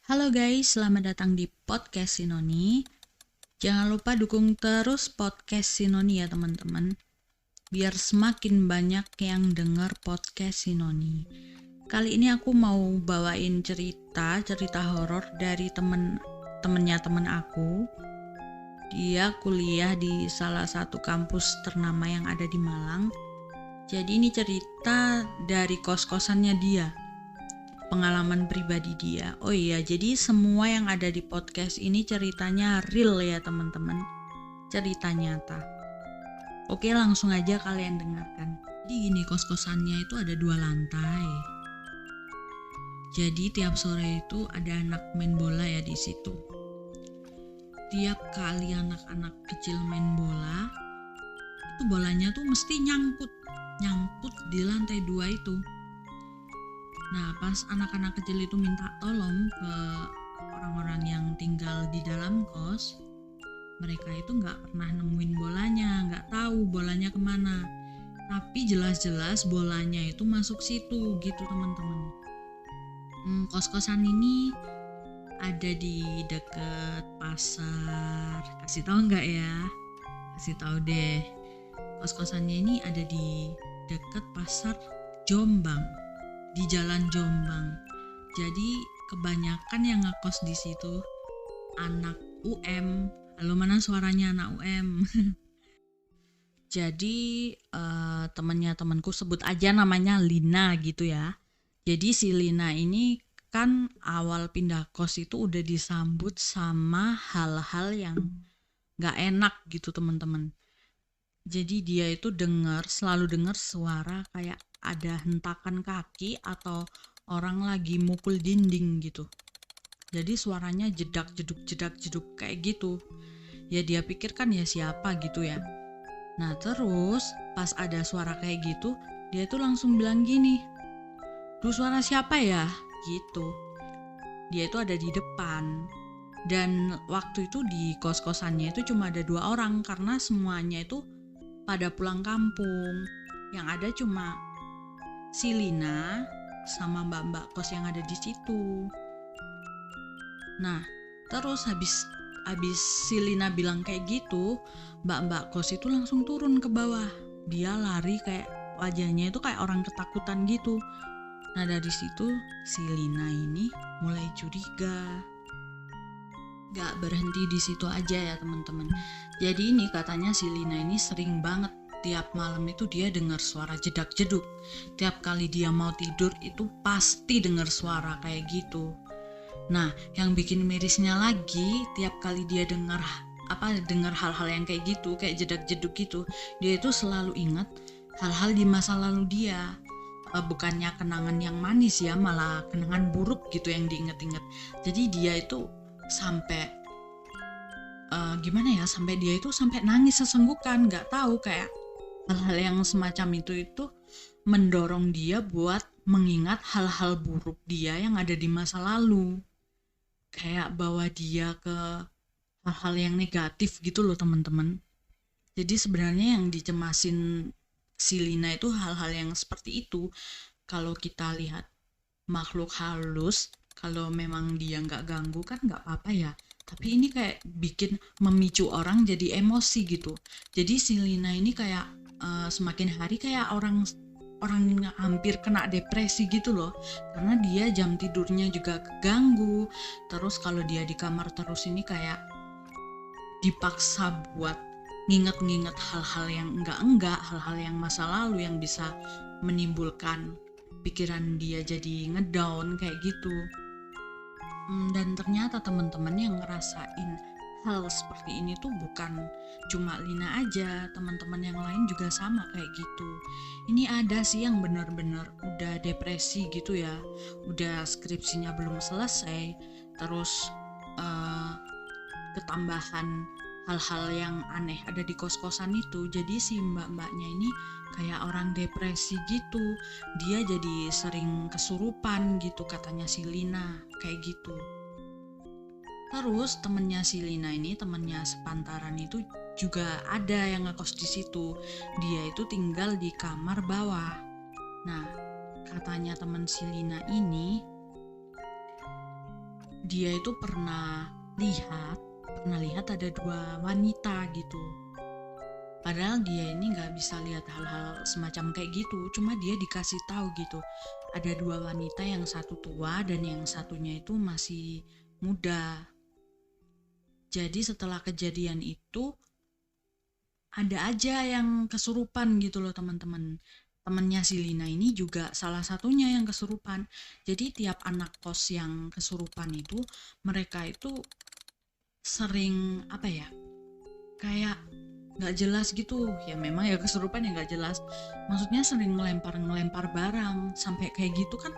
Halo guys, selamat datang di podcast Sinoni. Jangan lupa dukung terus podcast Sinoni ya teman-teman, biar semakin banyak yang dengar podcast Sinoni. Kali ini aku mau bawain cerita horor dari temennya temen aku. Dia kuliah di salah satu kampus ternama yang ada di Malang. Jadi ini cerita dari kos-kosannya dia, pengalaman pribadi dia. Oh iya, jadi semua yang ada di podcast ini ceritanya real ya teman-teman, cerita nyata. Oke, langsung aja kalian dengarkan. Jadi gini, kos-kosannya itu ada 2 lantai. Jadi tiap sore itu ada anak main bola ya di situ. Tiap kali anak-anak kecil main bola, itu bolanya tuh mesti nyangkut di lantai 2 itu. Nah, pas anak-anak kecil itu minta tolong ke orang-orang yang tinggal di dalam kos, mereka itu nggak pernah nemuin bolanya, nggak tahu bolanya kemana. Tapi jelas-jelas bolanya itu masuk situ gitu teman-teman. Kos-kosan ini ada di deket pasar. Kasih tahu nggak ya? Kasih tahu deh. Kos-kosannya ini ada di deket pasar Jombang, di Jalan Jombang. Jadi kebanyakan yang ngekos di situ anak UM. Halo, mana suaranya anak UM? Jadi temanku sebut aja namanya Lina gitu ya. Jadi si Lina ini kan awal pindah kos itu udah disambut sama hal-hal yang gak enak gitu teman-teman. Jadi dia itu selalu dengar suara kayak ada hentakan kaki atau orang lagi mukul dinding gitu. Jadi suaranya jedak jeduk kayak gitu. Ya dia pikir kan ya siapa gitu ya. Nah terus pas ada suara kayak gitu, dia tuh langsung bilang gini, "Duh, suara siapa ya?" gitu. Dia itu ada di depan. Dan waktu itu di kos-kosannya itu cuma ada 2 orang karena semuanya itu pada pulang kampung. Yang ada cuma si Lina sama mbak-mbak kos yang ada di situ. Nah, terus habis si Lina bilang kayak gitu, mbak-mbak kos itu langsung turun ke bawah. Dia lari kayak wajahnya itu kayak orang ketakutan gitu. Nah, dari situ si Lina ini mulai curiga. Gak berhenti di situ aja ya teman-teman. Jadi ini katanya si Lina ini sering banget tiap malam itu dia dengar suara jedak-jeduk. Tiap kali dia mau tidur itu pasti dengar suara kayak gitu. Nah, yang bikin mirisnya lagi, tiap kali dia dengar hal-hal yang kayak gitu, kayak jedak-jeduk gitu, dia itu selalu ingat hal-hal di masa lalu dia. Bukannya kenangan yang manis ya, malah kenangan buruk gitu yang diinget-inget. Jadi dia itu sampai sampai dia itu sampai nangis sesenggukan. Nggak tahu, kayak hal-hal yang semacam itu mendorong dia buat mengingat hal-hal buruk dia yang ada di masa lalu, kayak bawa dia ke hal-hal yang negatif gitu loh teman-teman. Jadi sebenarnya yang dicemasin si Lina itu hal-hal yang seperti itu. Kalau kita lihat makhluk halus, kalau memang dia nggak ganggu kan nggak apa-apa ya. Tapi ini kayak bikin memicu orang jadi emosi gitu. Jadi si Lina ini kayak semakin hari kayak orang hampir kena depresi gitu loh. Karena dia jam tidurnya juga keganggu. Terus kalau dia di kamar terus ini kayak dipaksa buat nginget-nginget hal-hal yang enggak, hal-hal yang masa lalu yang bisa menimbulkan pikiran dia jadi ngedown kayak gitu. Dan ternyata teman-teman yang ngerasain hal seperti ini tuh bukan cuma Lina aja, teman-teman yang lain juga sama kayak gitu. Ini ada sih yang benar-benar udah depresi gitu ya, udah skripsinya belum selesai, terus ketambahan hal-hal yang aneh ada di kos-kosan itu. Jadi si mbak-mbaknya ini kayak orang depresi gitu. Dia jadi sering kesurupan gitu katanya si Lina, kayak gitu. Terus temennya si Lina ini, temennya sepantaran itu juga ada yang ngekos di situ. Dia itu tinggal di kamar bawah. Nah, katanya temen si Lina ini, dia itu pernah lihat ada dua wanita gitu. Padahal dia ini nggak bisa lihat hal-hal semacam kayak gitu, cuma dia dikasih tahu gitu. Ada dua wanita, yang satu tua dan yang satunya itu masih muda. Jadi setelah kejadian itu ada aja yang kesurupan gitu loh teman-teman. Temennya si Lina ini juga salah satunya yang kesurupan. Jadi tiap anak kos yang kesurupan itu, mereka itu sering apa ya, kayak nggak jelas gitu ya. Memang ya kesurupan ya nggak jelas, maksudnya sering ngelempar barang sampai kayak gitu kan,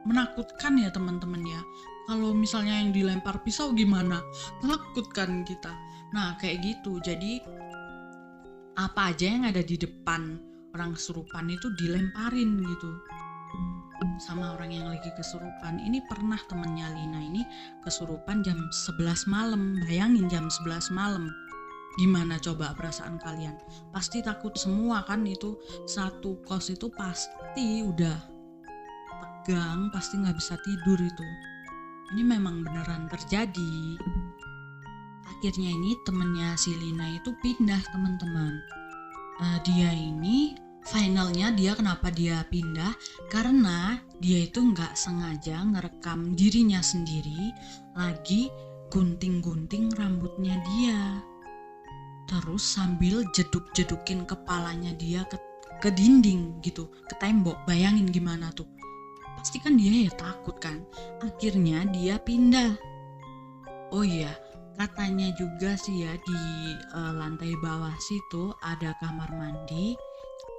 menakutkan ya teman-teman ya. Kalau misalnya yang dilempar pisau gimana, takut kan kita. Nah kayak gitu, jadi apa aja yang ada di depan orang kesurupan itu dilemparin gitu sama orang yang lagi kesurupan. Ini pernah temennya Lina ini kesurupan jam 11 malam. Bayangin jam 11 malam. Gimana coba perasaan kalian? Pasti takut semua kan, itu satu kos itu pasti udah tegang, pasti nggak bisa tidur itu. Ini memang beneran terjadi. Akhirnya ini temennya si Lina itu pindah teman-teman. Dia ini finalnya dia kenapa dia pindah, karena dia itu nggak sengaja ngerekam dirinya sendiri lagi gunting-gunting rambutnya dia, terus sambil jeduk-jedukin kepalanya dia ke dinding gitu, ke tembok. Bayangin gimana tuh, pasti kan dia ya takut kan. Akhirnya dia pindah. Oh iya, katanya juga sih ya, di lantai bawah situ ada kamar mandi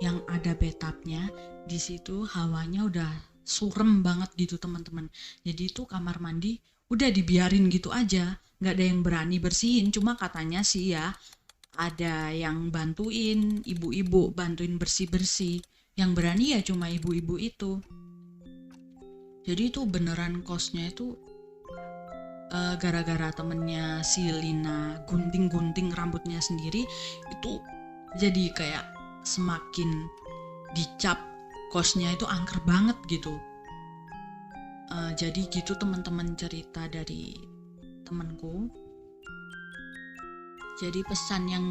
yang ada bathtubnya. Di situ hawanya udah surem banget gitu teman-teman. Jadi itu kamar mandi udah dibiarin gitu aja, nggak ada yang berani bersihin. Cuma katanya sih ya, ada yang bantuin, ibu-ibu bantuin bersih-bersih. Yang berani ya cuma ibu-ibu itu. Jadi itu beneran kosnya itu gara-gara temennya si Lina gunting-gunting rambutnya sendiri, itu jadi kayak semakin dicap kosnya itu angker banget gitu. Jadi gitu teman-teman cerita dari temanku. Jadi pesan yang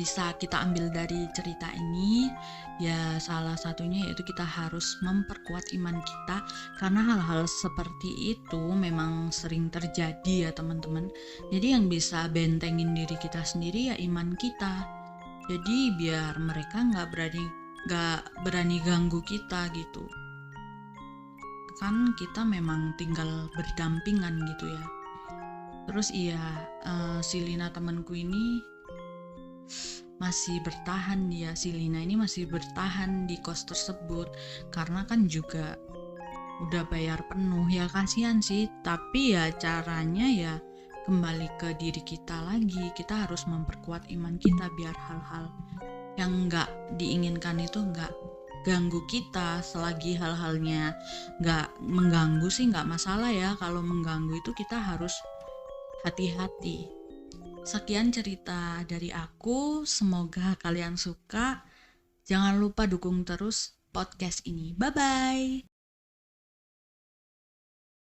bisa kita ambil dari cerita ini ya, salah satunya yaitu kita harus memperkuat iman kita, karena hal-hal seperti itu memang sering terjadi ya teman-teman. Jadi yang bisa bentengin diri kita sendiri ya iman kita. Jadi biar mereka nggak berani ganggu kita gitu. Kan kita memang tinggal berdampingan gitu ya. Terus iya, si Lina temanku ini masih bertahan, ya si Lina ini masih bertahan di kos tersebut karena kan juga udah bayar penuh ya. Kasihan sih, tapi ya caranya ya kembali ke diri kita lagi. Kita harus memperkuat iman kita biar hal-hal yang nggak diinginkan itu nggak ganggu kita. Selagi hal-halnya nggak mengganggu sih nggak masalah ya. Kalau mengganggu itu kita harus hati-hati. Sekian cerita dari aku, semoga kalian suka. Jangan lupa dukung terus podcast ini. Bye-bye.